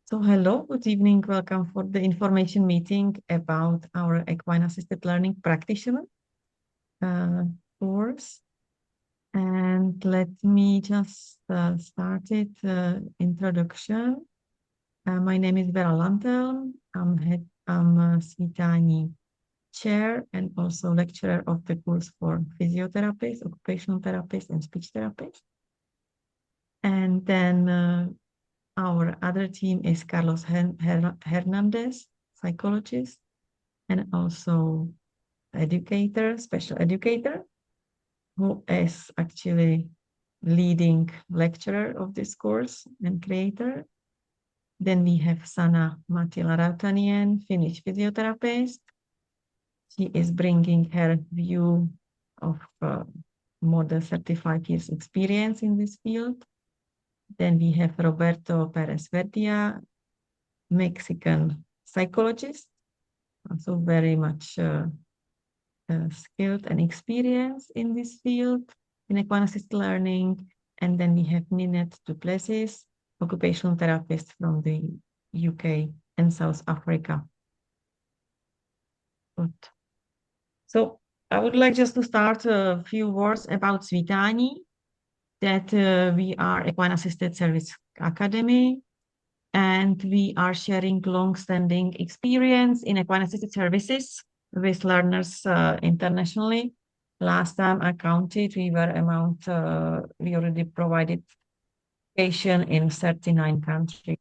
So hello, good evening. Welcome for the information meeting about our equine assisted learning practitioner uh, course. And let me just start it. Introduction. My name is Vera Lantel. I'm Svitani chair and also lecturer of the course for physiotherapists, occupational therapists, and speech therapists. And then our other team is Carlos Hernandez, psychologist, and also educator, special educator, who is actually leading lecturer of this course and creator. Then we have Sana Matila-Rautanian, Finnish physiotherapist. She is bringing her view of more than 35 years experience in this field. Then we have Roberto Perez Verdia, Mexican psychologist, also very much skilled and experienced in this field, in equine assisted learning. And then we have Ninette Duplessis, occupational therapist from the UK and South Africa. Good. So I would like just to start a few words about Svitani, that we are Equine Assisted Service Academy, and we are sharing long-standing experience in equine assisted services with learners internationally. Last time I counted, we already provided education in 39 countries.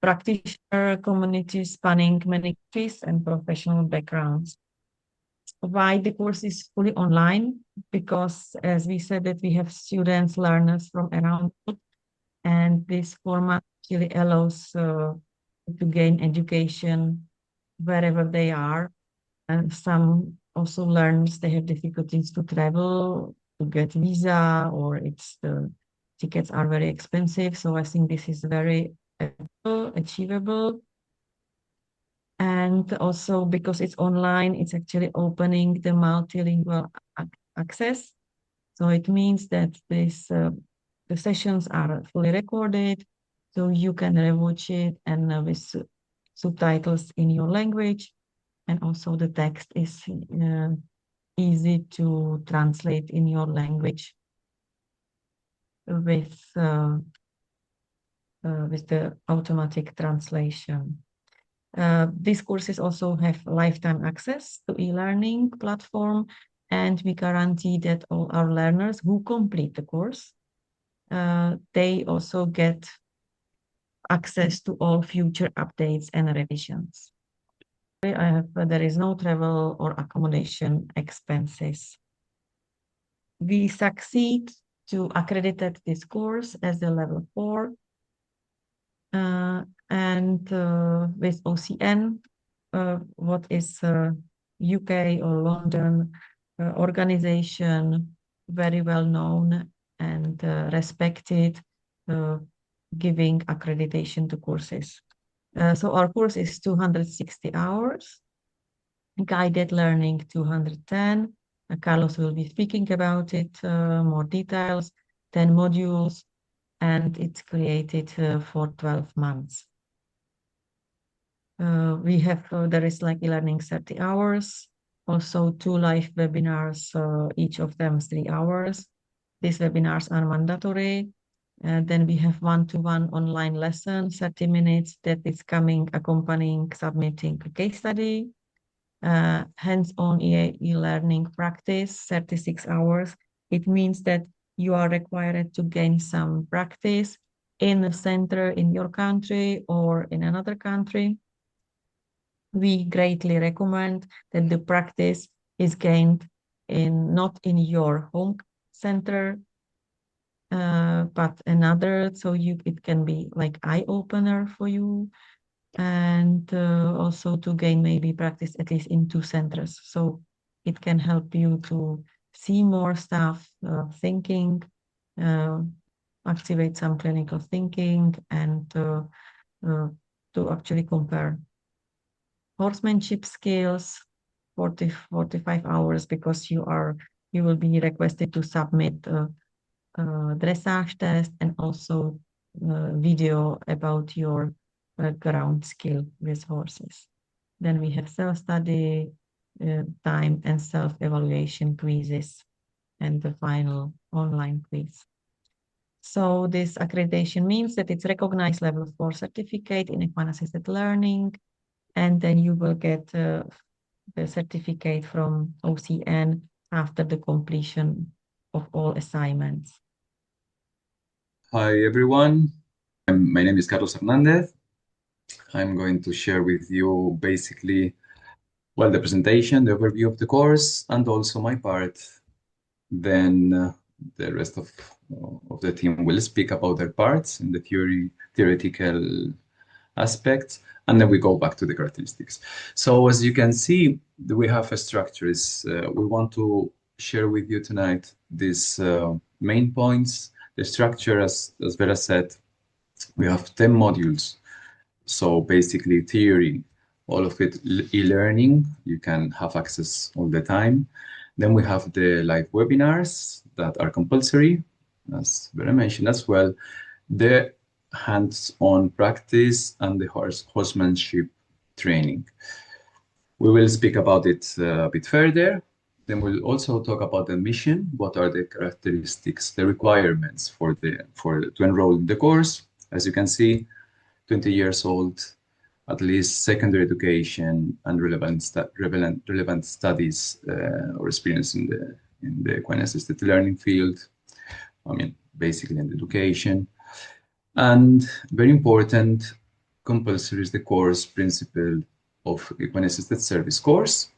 Practitioner communities spanning many countries and professional backgrounds. Why the course is fully online? Because as we said that we have students, learners from around the world, and this format actually allows to gain education wherever they are. And some also learners, they have difficulties to travel, to get visa, or the tickets are very expensive. So I think this is very achievable. And also because it's online, it's actually opening the multilingual access. So it means that the sessions are fully recorded, so you can rewatch it and with subtitles in your language. And also the text is easy to translate in your language with the automatic translation. These courses also have lifetime access to e-learning platform, and we guarantee that all our learners who complete the course, they also get access to all future updates and revisions. There is no travel or accommodation expenses. We succeed to accredit this course as a level 4, and with OCN, what is UK or London organization, very well known and respected, giving accreditation to courses. So our course is 260 hours, guided learning 210. Carlos will be speaking about it, more details, 10 modules, and it's created for 12 months. There is like e-learning 30 hours, also 2 live webinars, each of them 3 hours. These webinars are mandatory. Then we have one-to-one online lesson, 30 minutes, that is coming, accompanying, submitting a case study. Hands-on e-learning practice, 36 hours. It means that you are required to gain some practice in a center in your country or in another country. We greatly recommend that the practice is gained not in your home center, but another, so it can be like eye-opener for you, and also to gain maybe practice at least in 2 centers. So it can help you to see more stuff, thinking, activate some clinical thinking, and to actually compare horsemanship skills, 45 hours, because you will be requested to submit a dressage test and also video about your ground skill with horses. Then we have self-study time and self-evaluation quizzes and the final online quiz. So this accreditation means that it's recognized level 4 certificate in equine assisted learning, and then you will get the certificate from OCN after the completion of all assignments. Hi everyone, my name is Carlos Hernandez. I'm going to share with you basically, well, the presentation, the overview of the course, and also my part. Then the rest of the team will speak about their parts in the theoretical aspects, and then we go back to the characteristics. So as you can see, we have a structure. We want to share with you tonight these main points. The structure, as Vera said, we have 10 modules. So basically theory, all of it e-learning, you can have access all the time. Then we have the live webinars that are compulsory, as Vera mentioned as well. The hands-on practice and the horsemanship training. We will speak about it a bit further. Then we'll also talk about the mission. What are the characteristics, the requirements to enroll in the course? As you can see, 20 years old, at least secondary education and relevant studies or experience in the equine assisted learning field. I mean, basically in education. And very important, compulsory is the course principle of equine assisted service course.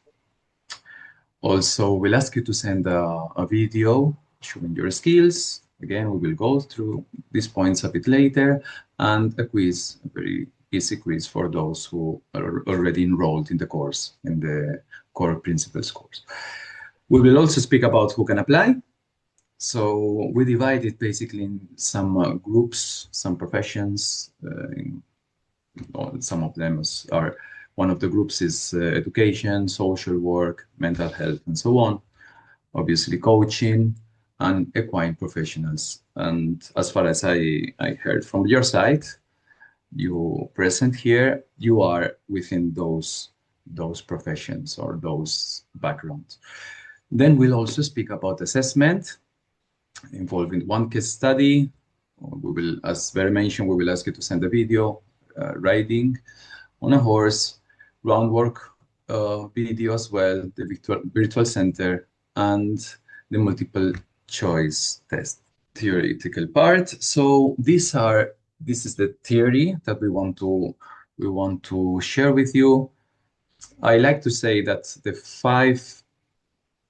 Also, we'll ask you to send a video showing your skills. Again, we will go through these points a bit later, and a quiz, a very easy quiz for those who are already enrolled in the course, in the core principles course. We will also speak about who can apply. So we divide it basically in some groups, some professions. Some of them are, one of the groups is education, social work, mental health, and so on. Obviously coaching and equine professionals. And as far as I heard from your side, you present here, you are within those professions or those backgrounds. Then we'll also speak about assessment involving one case study. We will, as Vera mentioned, we will ask you to send a video riding on a horse, groundwork video as well, the virtual center, and the multiple choice test theoretical part. So this is the theory that we want to share with you. I like to say that the 5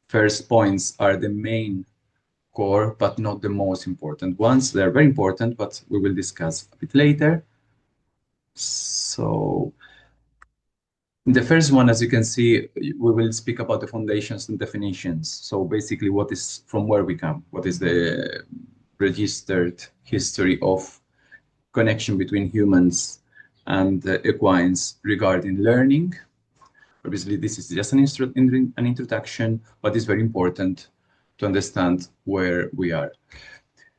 first points are the main core, but not the most important ones. They're very important, but we will discuss a bit later. So the first one, as you can see, we will speak about the foundations and definitions. So basically from where we come, what is the registered history of connection between humans and equines regarding learning. Obviously, this is just an introduction, but it's very important to understand where we are.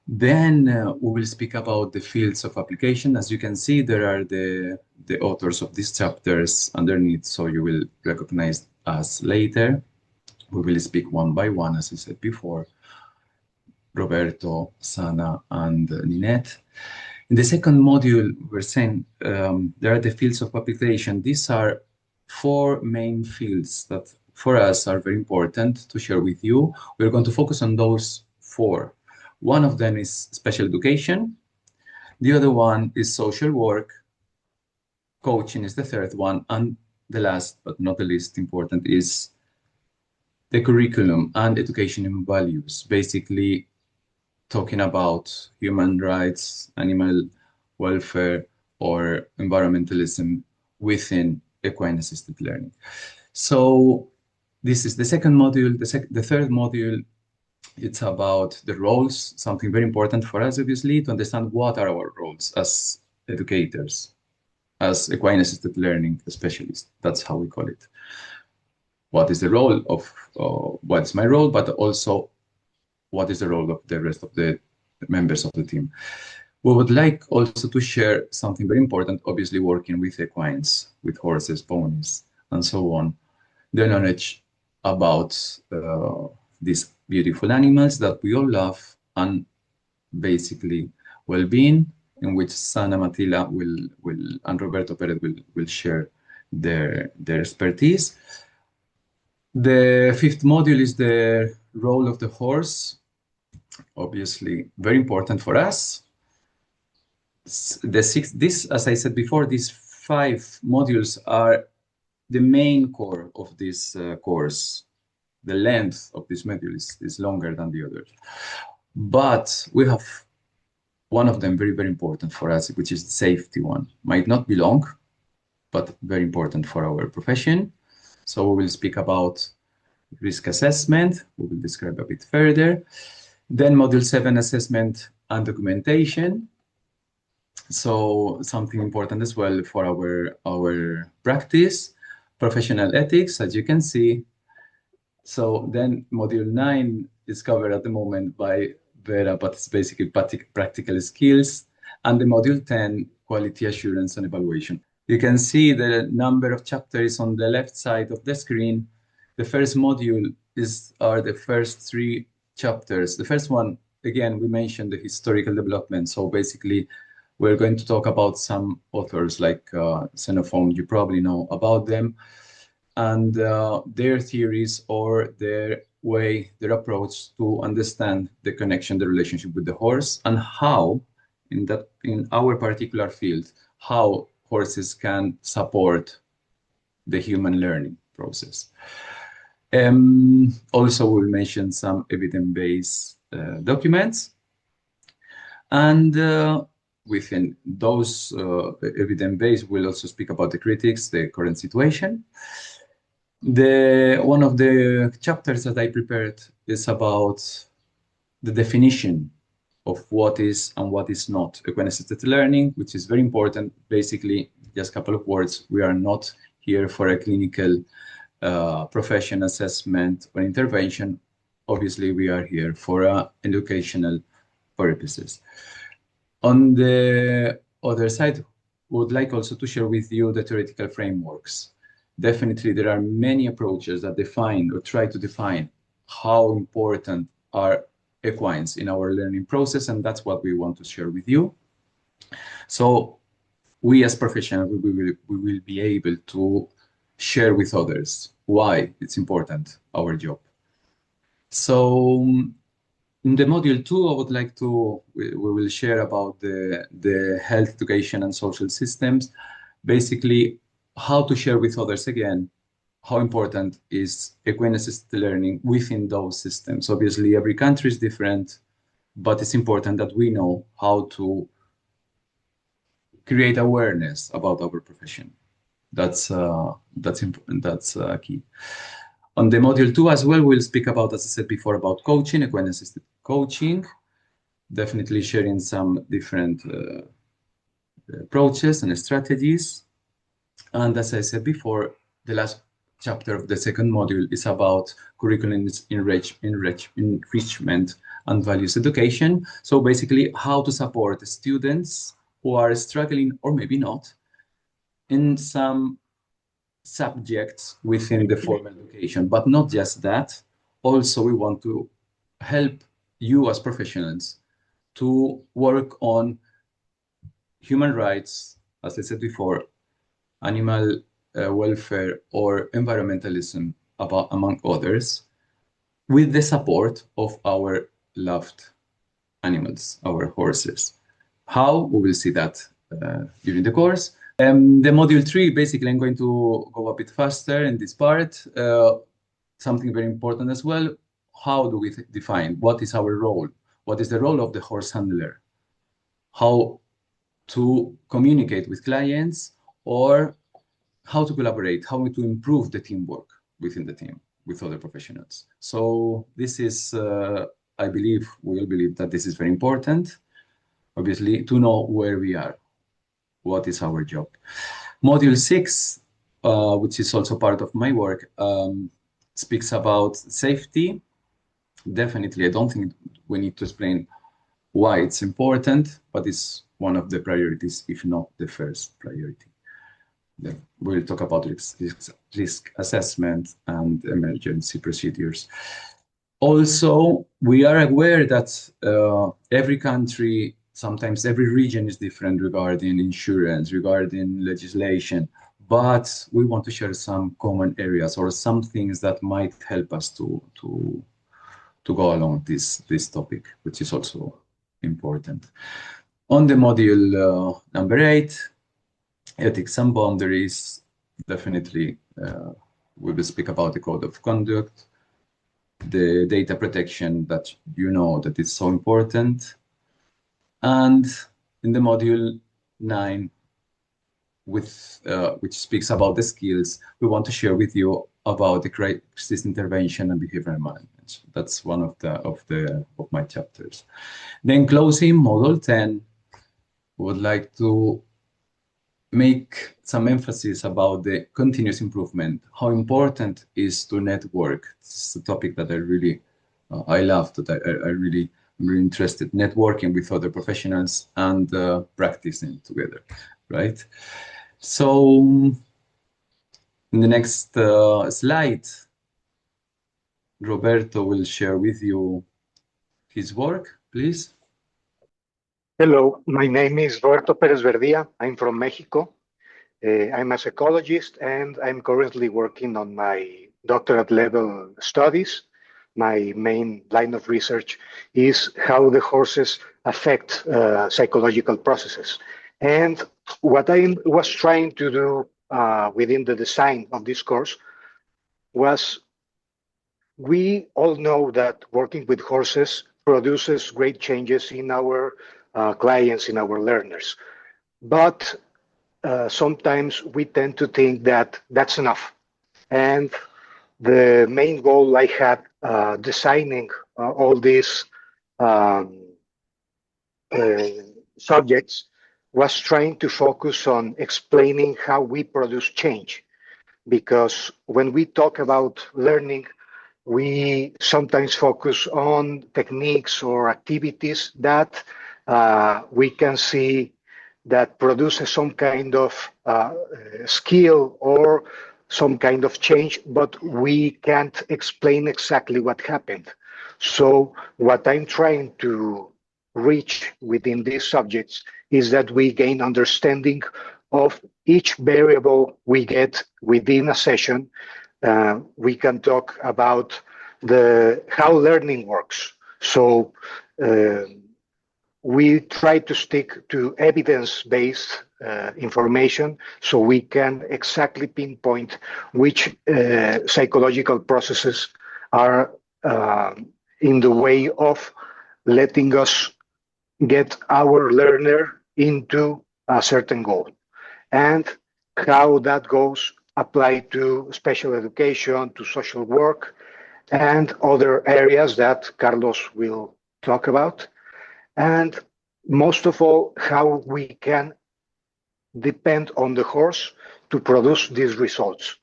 Then we will speak about the fields of application. As you can see, there are the authors of these chapters underneath, so you will recognize us later. We will speak one by one, as I said before, Roberto, Sana, and Ninette. In the second module, we're saying there are the fields of application. These are 4 main fields that for us are very important to share with you. We're going to focus on those 4. One of them is special education. The other one is social work. Coaching is the third one. And the last, but not the least important, is the curriculum and education and values, basically talking about human rights, animal welfare, or environmentalism within equine assisted learning. So this is the second module. The third module, it's about the roles, something very important for us, obviously, to understand what are our roles as educators, as equine assisted learning specialists. That's how we call it. What is the role of, what's my role, but also what is the role of the rest of the members of the team. We would like also to share something very important, obviously working with equines, with horses, ponies, and so on, the knowledge about these beautiful animals that we all love, and basically well-being, in which Sana Matila will and Roberto Perez will share their expertise. The fifth module is the role of the horse, obviously very important for us. This, as I said before, these 5 modules are the main core of this course. The length of this module is longer than the others. But we have one of them very, very important for us, which is the safety one. Might not be long, but very important for our profession. So we will speak about risk assessment. We will describe a bit further. Then module 7, assessment and documentation. So something important as well for our practice, professional ethics, as you can see. So then module 9 is covered at the moment by Vera, but it's basically practical skills. And the module 10, quality assurance and evaluation. You can see the number of chapters on the left side of the screen. The first module are the first 3 chapters. The first one, again, we mentioned the historical development. So basically, we're going to talk about some authors like Xenophon. You probably know about them, and their theories or their approach to understand the connection, the relationship with the horse, and how, in our particular field, how horses can support the human learning process. Also, we'll mention some evidence-based documents, and within those evidence-based, we'll also speak about the critics, the current situation. One of the chapters that I prepared is about the definition of what is and what is not equine-assisted learning, which is very important. Basically, just a couple of words, we are not here for a clinical profession assessment or intervention. Obviously, we are here for educational purposes. On the other side, we would like also to share with you the theoretical frameworks. Definitely, there are many approaches that define or try to define how important are equines in our learning process, and that's what we want to share with you. So we as professionals, we will be able to share with others why it's important, our job. So in the module 2, I would like we will share about the health, education, and social systems. Basically, how to share with others again how important is equine-assisted learning within those systems. Obviously, every country is different, but it's important that we know how to create awareness about our profession. That's important. That's key. On the module 2 as well, we'll speak about, as I said before, about coaching, equine-assisted coaching. Definitely sharing some different approaches and strategies. And as I said before, the last chapter of the second module is about curriculum enrichment and values education. So basically, how to support students who are struggling, or maybe not, in some subjects within the formal education. But not just that. Also, we want to help you as professionals to work on human rights, as I said before, animal welfare, or environmentalism, among others, with the support of our loved animals, our horses. How? We will see that during the course. The module 3, basically, I'm going to go a bit faster in this part. Something very important as well. How do we define what is our role? What is the role of the horse handler? How to communicate with clients, or how to collaborate, how to improve the teamwork within the team with other professionals. So this is, I believe, we all believe that this is very important, obviously, to know where we are, what is our job. Module 6, which is also part of my work, speaks about safety. Definitely, I don't think we need to explain why it's important, but it's one of the priorities, if not the first priority. Then we'll talk about risk assessment and emergency procedures. Also, we are aware that every country, sometimes every region is different regarding insurance, regarding legislation, but we want to share some common areas or some things that might help us to go along this topic, which is also important. On the module number 8, ethics and boundaries, definitely we will speak about the code of conduct, the data protection that you know that is so important. And in the module 9, which speaks about the skills, we want to share with you about the crisis intervention and behavioral management. So that's one of my chapters. Then closing module 10, would like to make some emphasis about the continuous improvement, how important is to network. This is a topic that I really I love, that I'm really interested, networking with other professionals and practicing together, right? So in the next slide, Roberto will share with you his work, please. Hello, my name is Roberto Perez Verdia. I'm from Mexico. I'm a psychologist and I'm currently working on my doctorate level studies. My main line of research is how the horses affect psychological processes. And what I was trying to do within the design of this course was, we all know that working with horses produces great changes in our clients, in our learners. But sometimes we tend to think that that's enough. And the main goal I had designing all these subjects was trying to focus on explaining how we produce change. Because when we talk about learning, we sometimes focus on techniques or activities that we can see that produces some kind of skill or some kind of change, but we can't explain exactly what happened. So what I'm trying to reach within these subjects is that we gain understanding of each variable we get within a session. We can talk about how learning works. So we try to stick to evidence-based information so we can exactly pinpoint which psychological processes are in the way of letting us get our learner into a certain goal, and how that goes apply to special education, to social work, and other areas that Carlos will talk about. And most of all, how we can depend on the horse to produce these results,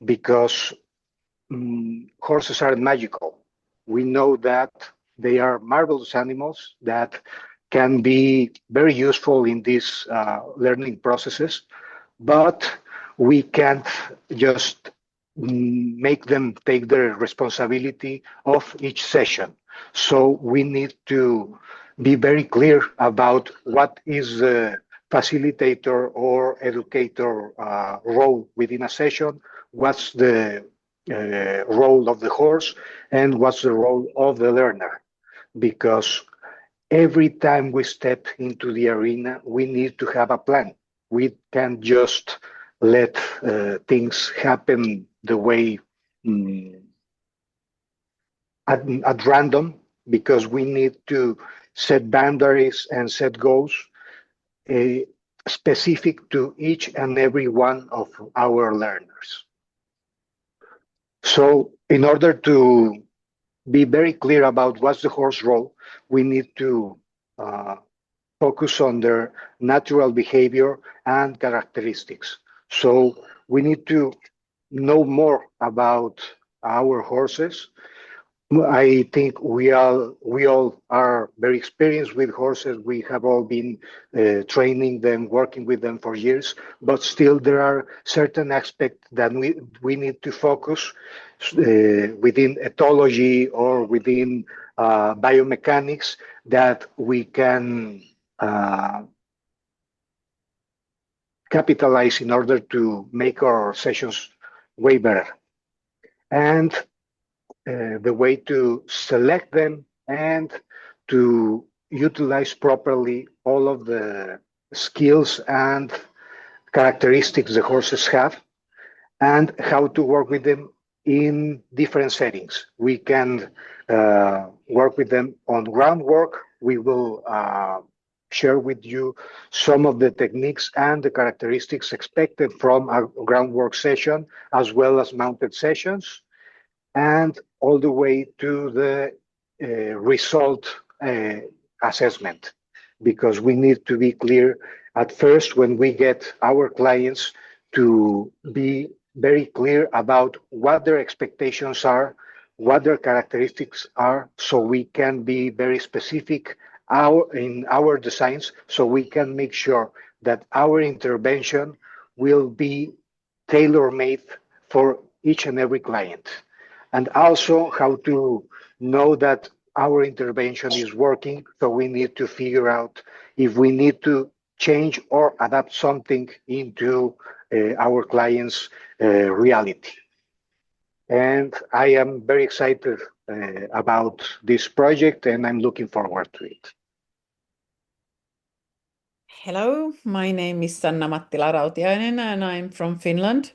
because horses are magical. We know that they are marvelous animals that can be very useful in these learning processes, but we can't just make them take the responsibility of each session. So we need to be very clear about what is the facilitator or educator role within a session, what's the role of the horse, and what's the role of the learner. Because every time we step into the arena, we need to have a plan. We can't just let things happen the way at random, because we need to set boundaries and set goals specific to each and every one of our learners. So in order to be very clear about what's the horse role, we need to focus on their natural behavior and characteristics. So we need to know more about our horses. I think we all are very experienced with horses. We have all been training them, working with them for years, but still there are certain aspects that we need to focus within ethology or within biomechanics that we can capitalize in order to make our sessions way better. And the way to select them and to utilize properly all of the skills and characteristics the horses have, and how to work with them in different settings. We can work with them on groundwork. We will share with you some of the techniques and the characteristics expected from a groundwork session, as well as mounted sessions, and all the way to the result assessment, because we need to be clear at first when we get our clients to be very clear about what their expectations are, what their characteristics are, so we can be very specific in our designs, so we can make sure that our intervention will be tailor-made for each and every client, and also how to know that our intervention is working. So we need to figure out if we need to change or adapt something into our client's reality. And I am very excited about this project, and I'm looking forward to it. Hello, my name is Sanna Mattila Rautiainen and I'm from Finland.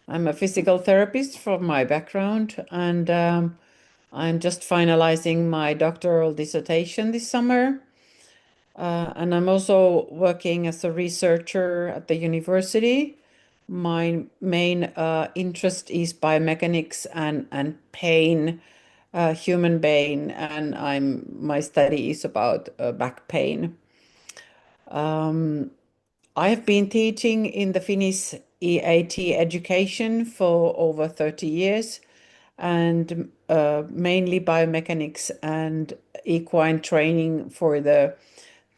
I'm a physical therapist from my background, and I'm just finalizing my doctoral dissertation this summer. And I'm also working as a researcher at the university. My main interest is biomechanics and pain, human pain, and my study is about back pain. I have been teaching in the Finnish EAT education for over 30 years, and mainly biomechanics and equine training for the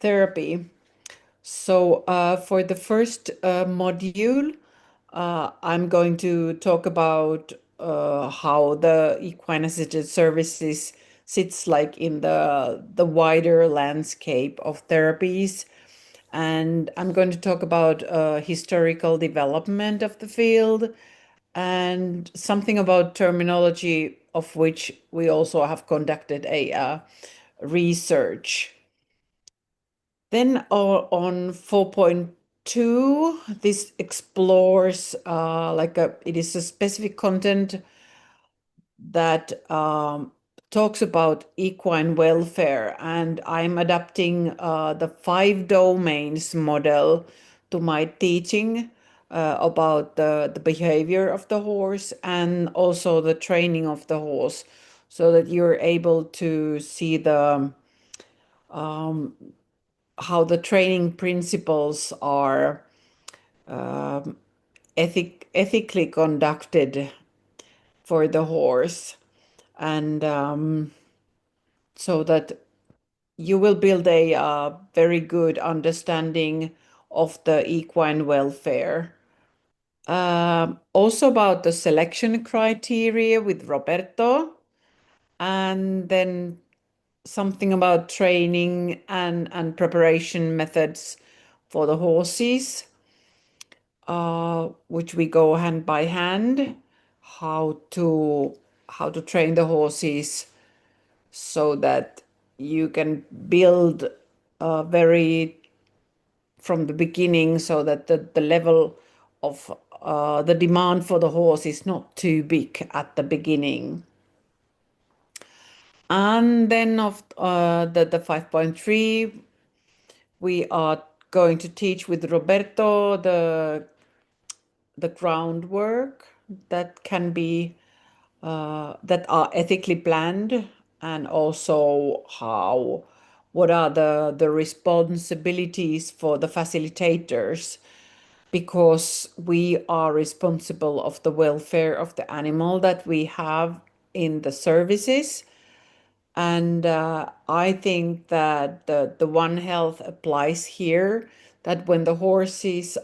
therapy. So for the first module, I'm going to talk about how the equine assisted services sits like in the wider landscape of therapies. And I'm going to talk about historical development of the field and something about terminology, of which we also have conducted a research. Then on 4.2, this explores it is a specific content that talks about equine welfare, and I'm adapting the 5 domains model to my teaching about the behavior of the horse and also the training of the horse, so that you're able to see the how the training principles are ethically conducted for the horse, and so that you will build a very good understanding of the equine welfare. Also about the selection criteria with Roberto, and then something about training and preparation methods for the horses, which we go hand by hand, how to train the horses so that you can build very from the beginning, so that the level of the demand for the horse is not too big at the beginning. And then of the 5.3, we are going to teach with Roberto the groundwork that can be that are ethically planned, and also what are the responsibilities for the facilitators, because we are responsible of the welfare of the animal that we have in the services, And I think that the One Health applies here, that when the horses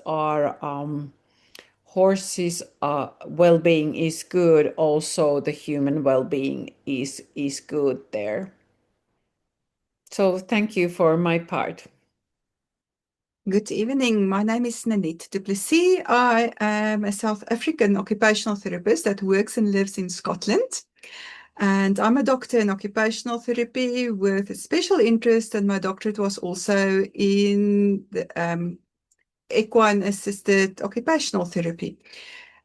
well-being is good, also the human well-being is good there. So thank you for my part. Good evening. My name is Nanette du Plessis. I am a South African occupational therapist that works and lives in Scotland. And I'm a doctor in occupational therapy with a special interest, and my doctorate was also in the equine-assisted occupational therapy.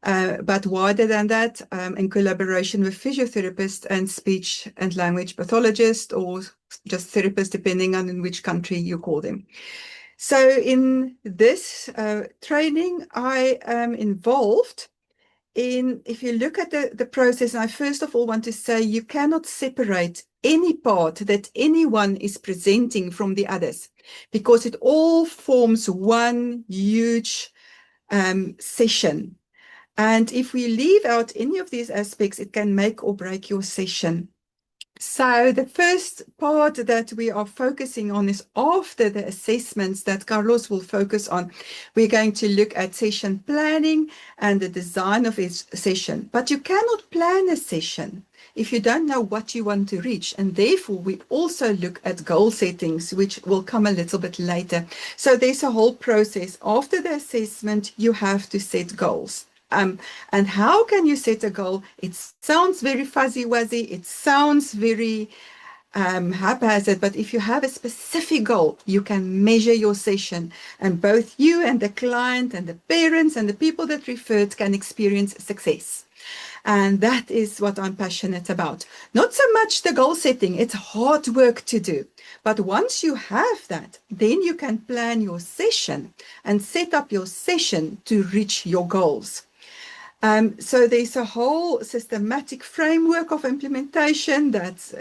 But wider than that, in collaboration with physiotherapists and speech and language pathologists, or just therapists, depending on in which country you call them. So in this training, I am involved in, if you look at the process, and I first of all want to say you cannot separate any part that anyone is presenting from the others, because it all forms one huge session. And if we leave out any of these aspects, it can make or break your session. So the first part that we are focusing on is after the assessments that Carlos will focus on. We're going to look at session planning and the design of each session. But you cannot plan a session if you don't know what you want to reach. And therefore, we also look at goal settings, which will come a little bit later. So there's a whole process. After the assessment, you have to set goals. And how can you set a goal? It sounds very fuzzy-wuzzy. It sounds very haphazard, but if you have a specific goal, you can measure your session, and both you and the client and the parents and the people that referred can experience success. And that is what I'm passionate about. Not so much the goal setting, it's hard work to do. But once you have that, then you can plan your session and set up your session to reach your goals. So there's a whole systematic framework of implementation that's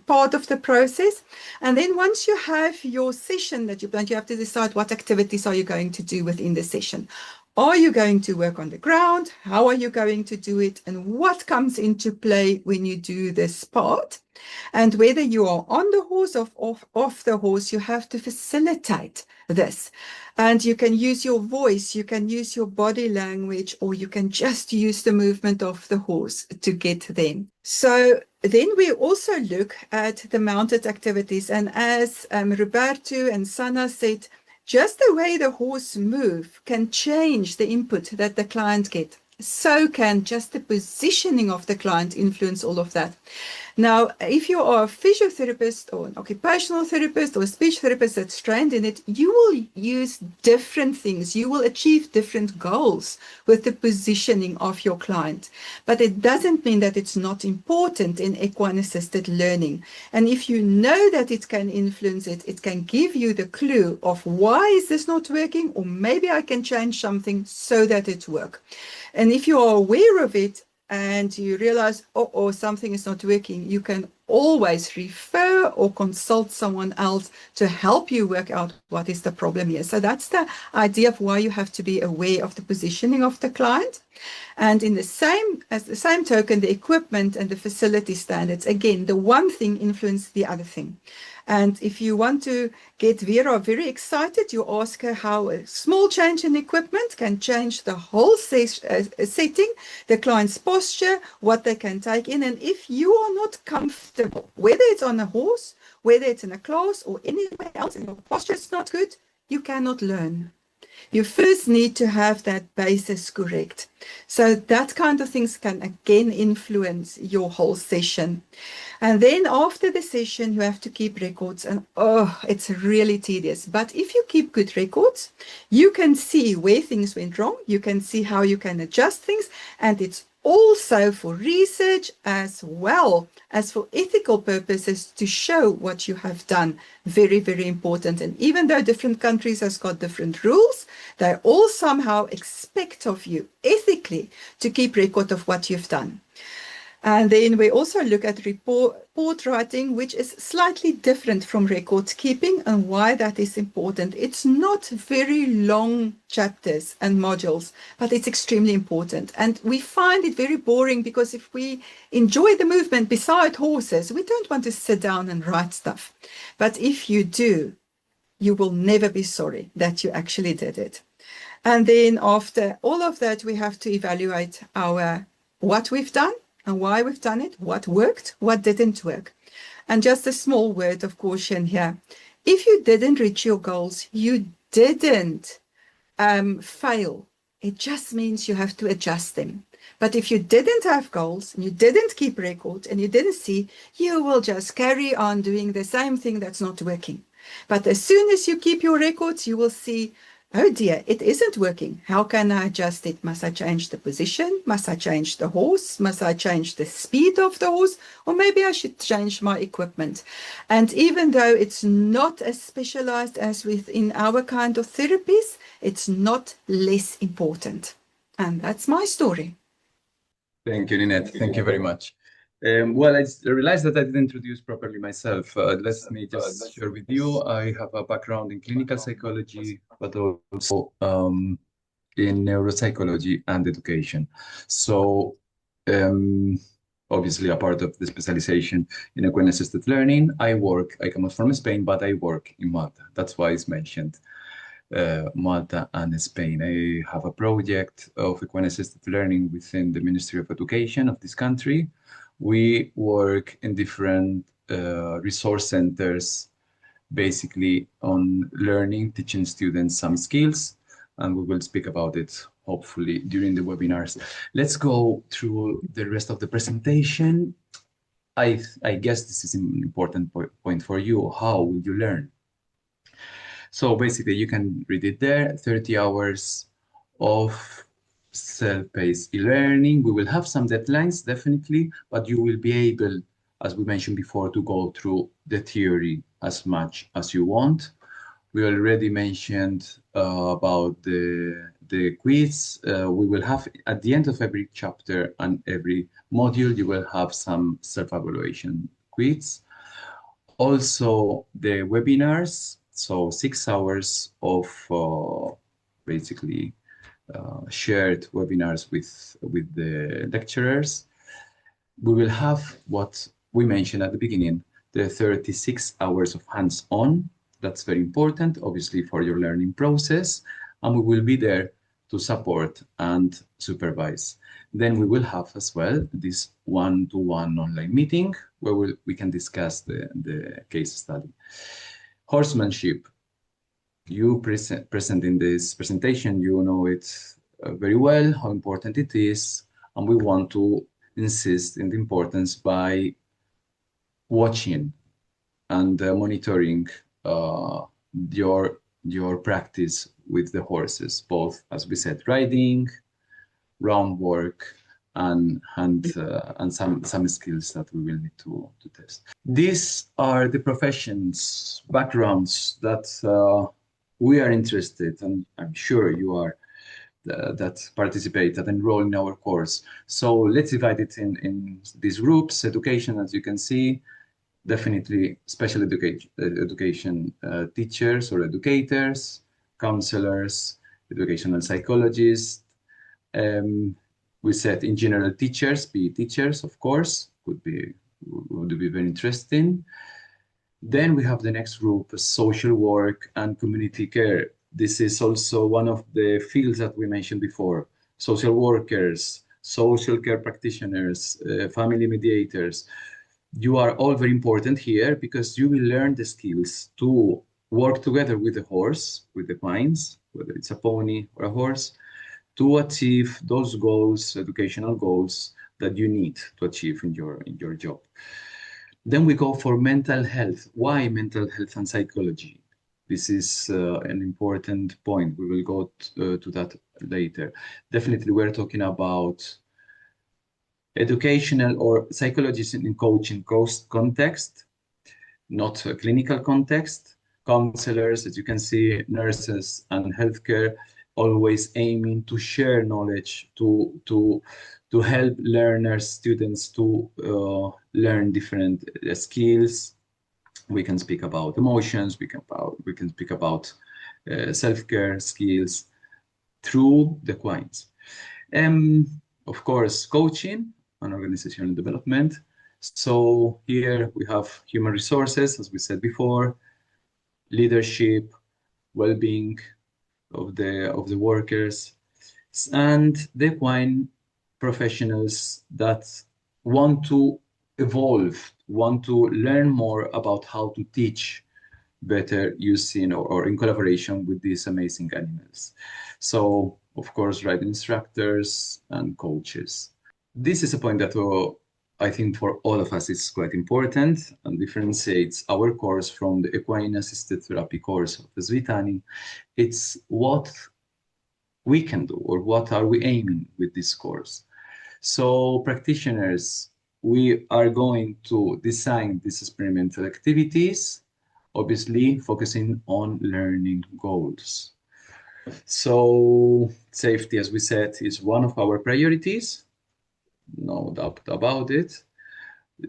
part of the process. And then once you have your session that you plan, you have to decide what activities are you going to do within the session. Are you going to work on the ground? How are you going to do it? And what comes into play when you do this part? And whether you are on the horse or off the horse, you have to facilitate this. And you can use your voice, you can use your body language, or you can just use the movement of the horse to get them. So then we also look at the mounted activities. And as Roberto and Sana said, just the way the horse moves can change the input that the client gets. So can just the positioning of the client influence all of that. Now, if you are a physiotherapist or an occupational therapist or a speech therapist that's trained in it, you will use different things. You will achieve different goals with the positioning of your client. But it doesn't mean that it's not important in equine-assisted learning. And if you know that it can influence it, it can give you the clue of why is this not working, or maybe I can change something so that it works. And if you are aware of it, and you realize, oh, something is not working, you can always refer or consult someone else to help you work out what is the problem here. So that's the idea of why you have to be aware of the positioning of the client. And in the same token, the equipment and the facility standards, again, the one thing influences the other thing. And if you want to get Vera very excited, you ask her how a small change in equipment can change the whole setting, the client's posture, what they can take in. And if you are not comfortable, whether it's on a horse, whether it's in a class or anywhere else, and your posture is not good, you cannot learn. You first need to have that basis correct. So that kind of things can again influence your whole session. And then after the session, you have to keep records, and it's really tedious. But if you keep good records, you can see where things went wrong. You can see how you can adjust things. And it's also for research as well as for ethical purposes to show what you have done. Very, very important. And even though different countries have got different rules, they all somehow expect of you ethically to keep record of what you've done. And then we also look at report writing, which is slightly different from record keeping, and why that is important. It's not very long chapters and modules, but it's extremely important. And we find it very boring because if we enjoy the movement beside horses, we don't want to sit down and write stuff. But if you do, you will never be sorry that you actually did it. And then after all of that, we have to evaluate what we've done and why we've done it, what worked, what didn't work. And just a small word of caution here. If you didn't reach your goals, you didn't fail. It just means you have to adjust them. But if you didn't have goals and you didn't keep records and you didn't see, you will just carry on doing the same thing that's not working. But as soon as you keep your records, you will see, oh dear, it isn't working. How can I adjust it? Must I change the position? Must I change the horse? Must I change the speed of the horse? Or maybe I should change my equipment. And even though it's not as specialized as within our kind of therapies, it's not less important. And that's my story. Thank you, Ninette. Thank you very much. Well, I realized that I didn't introduce properly myself. Let me just share with you. I have a background in clinical psychology, but also in neuropsychology and education. So obviously a part of the specialization in equine-assisted learning. I come from Spain, but I work in Malta. That's why it's mentioned. Malta and Spain. I have a project of equine-assisted learning within the Ministry of Education of this country. We work in different resource centers, basically on learning, teaching students some skills, and we will speak about it hopefully during the webinars. Let's go through the rest of the presentation. I guess this is an important point for you. How will you learn? So basically, you can read it there, 30 hours of self-paced e-learning. We will have some deadlines, definitely, but you will be able, as we mentioned before, to go through the theory as much as you want. We already mentioned about the quiz. We will have, at the end of every chapter and every module, you will have some self-evaluation quiz. Also, the webinars. So 6 hours of basically shared webinars with the lecturers. We will have what we mentioned at the beginning, the 36 hours of hands-on. That's very important, obviously, for your learning process. And we will be there to support and supervise. Then we will have as well this one-to-one online meeting where we can discuss the case study. Horsemanship, you present in this presentation, you know it very well, how important it is, and we want to insist in the importance by watching and monitoring your practice with the horses, both, as we said, riding, round work, and some skills that we will need to test. These are the professions, backgrounds that we are interested, and I'm sure you are, that participate, that enroll in our course. So let's divide it in these groups. Education, as you can see, definitely special education teachers or educators, counselors, educational psychologists. We said in general teachers, PE teachers, of course, would be very interesting. Then we have the next group, social work and community care. This is also one of the fields that we mentioned before. Social workers, social care practitioners, family mediators. You are all very important here because you will learn the skills to work together with the horse, with the clients, whether it's a pony or a horse, to achieve those goals, educational goals that you need to achieve in your job. Then we go for mental health. Why mental health and psychology? This is an important point. We will go to that later. Definitely, we're talking about educational or psychologists in coaching context, not a clinical context. Counselors, as you can see, nurses and healthcare, always aiming to share knowledge, to to help learners, students to learn different skills. We can speak about emotions, we can speak about self-care skills through the equines. Of course, coaching and organizational development. So here we have human resources, as we said before, leadership, well-being of the workers, and the equine professionals that want to evolve, want to learn more about how to teach better using or in collaboration with these amazing animals. So, of course, riding instructors and coaches. This is a point that I think for all of us is quite important and differentiates our course from the equine assisted therapy course of the Svitani. It's what we can do or what are we aiming with this course. So practitioners, we are going to design these experimental activities, obviously focusing on learning goals. So safety, as we said, is one of our priorities, no doubt about it.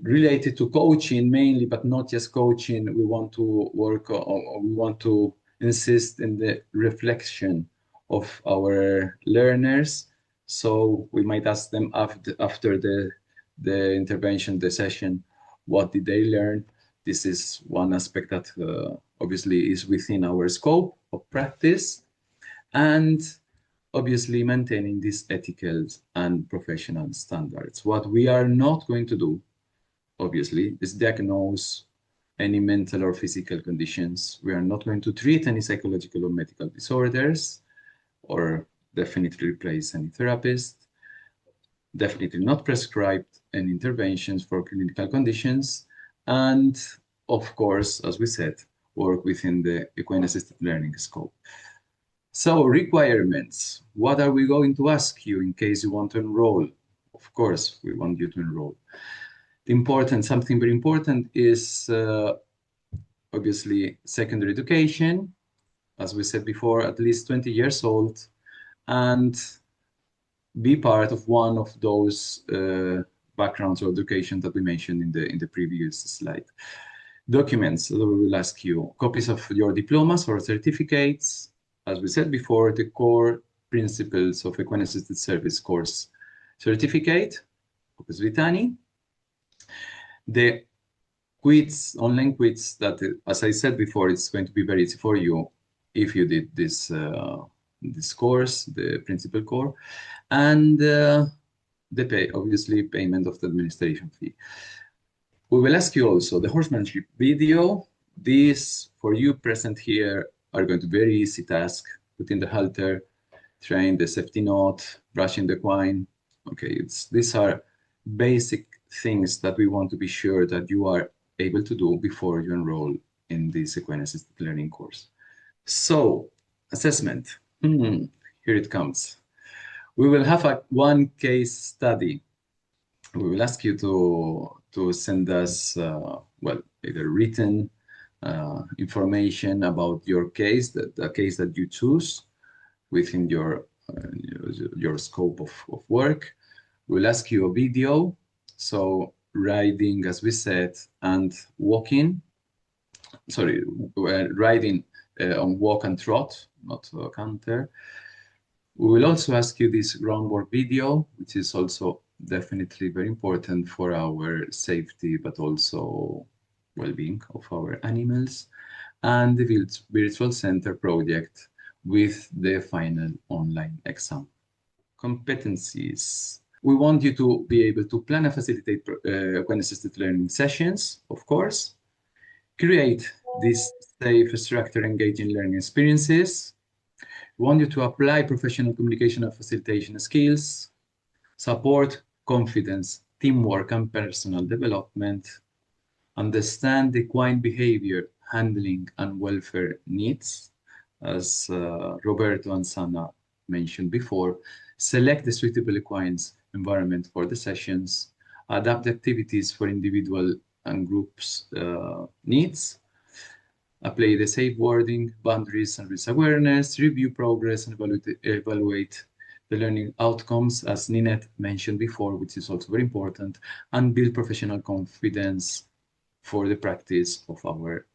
Related to coaching mainly, but not just coaching, we want to work or we want to insist in the reflection of our learners. So we might ask them after the intervention, the session, what did they learn? This is one aspect that obviously is within our scope of practice, and obviously maintaining these ethical and professional standards. What we are not going to do, obviously, is diagnose any mental or physical conditions. We are not going to treat any psychological or medical disorders, or definitely replace any therapist, definitely not prescribe any interventions for clinical conditions, and of course, as we said, work within the equine-assisted learning scope. So requirements, what are we going to ask you in case you want to enroll? Of course, we want you to enroll. Something very important is obviously secondary education, as we said before, at least 20 years old, and be part of one of those backgrounds or education that we mentioned in the previous slide. Documents, we will ask you copies of your diplomas or certificates. As we said before, the core principles of equine assisted service course certificate of Svitani. The quiz, online quiz that, as I said before, it's going to be very easy for you if you did this course, the principal core, and the payment of the administration fee. We will ask you also the horsemanship video. These, for you present here, are going to be very easy task. Put in the halter, train the safety knot, brushing the equine. Okay, these are basic things that we want to be sure that you are able to do before you enroll in this equine assisted learning course. So, assessment. Here it comes. We will have one case study. We will ask you to send us, either written information about your case, the case that you choose within your scope of work. We'll ask you a video. So riding, as we said, and walking. Sorry, riding on walk and trot, not canter. We will also ask you this groundwork video, which is also definitely very important for our safety, but also well-being of our animals, and the virtual center project with the final online exam. Competencies. We want you to be able to plan and facilitate equine-assisted learning sessions, of course, create these safe, structured, engaging learning experiences. We want you to apply professional communication and facilitation skills, support confidence, teamwork, and personal development, understand equine behavior, handling, and welfare needs, as Roberto and Sana mentioned before, select the suitable equines environment for the sessions, adapt activities for individual and groups needs, apply the safe wording, boundaries and risk awareness, review progress, and evaluate the learning outcomes, as Ninette mentioned before, which is also very important, and build professional confidence for the practice of our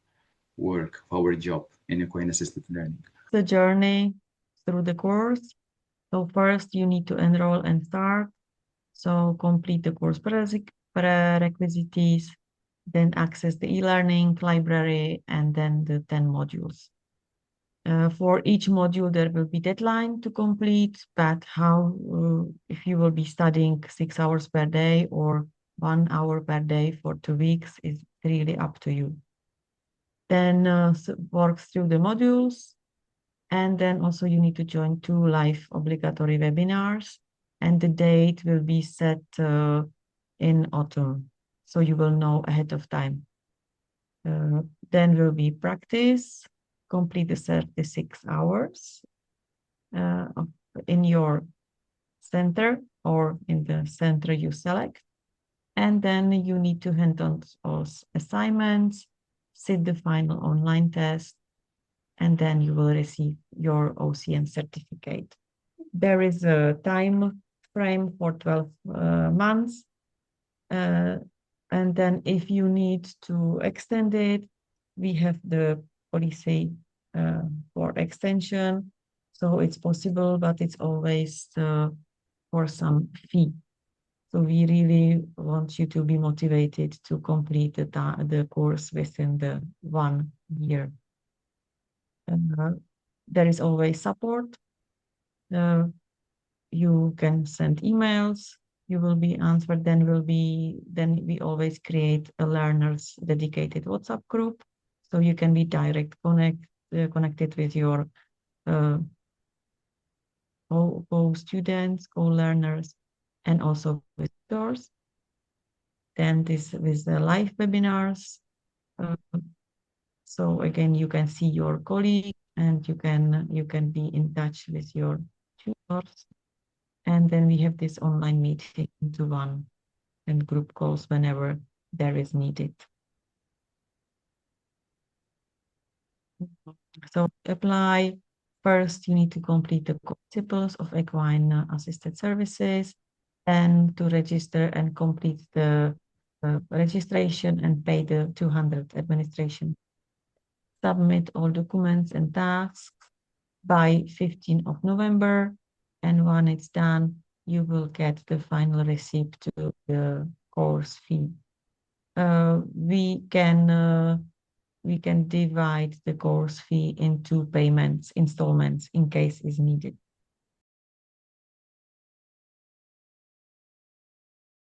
work, of our job in equine assisted learning. The journey through the course. So first you need to enroll and start. So complete the course prerequisites, then access the e-learning library, and then the 10 modules. For each module, there will be deadline to complete, but if you will be studying 6 hours per day or 1 hour per day for 2 weeks, is really up to you. Then work through the modules, and then also you need to join 2 live obligatory webinars, and the date will be set in autumn, so you will know ahead of time. Then will be practice, complete the 36 hours in your center or in the center you select. And then you need to hand on assignments, sit the final online test, and then you will receive your OCN certificate. There is a time frame for 12 months. And then if you need to extend it, we have the policy for extension. So it's possible, but it's always for some fee. So we really want you to be motivated to complete the course within the 1 year. There is always support. You can send emails. You will be answered. Then we always create a learners dedicated WhatsApp group, so you can be connected with your co-students, co-learners, and also with tutors. Then this with the live webinars. So again, you can see your colleague, and you can be in touch with your tutors. And then we have this online meeting one and group calls whenever there is needed. So apply. First, you need to complete the principles of equine assisted services, and to register and complete the registration and pay the 200 administration. Submit all documents and tasks by 15th of November. And when it's done, you will get the final receipt to the course fee. We can divide the course fee into payments, installments, in case is needed.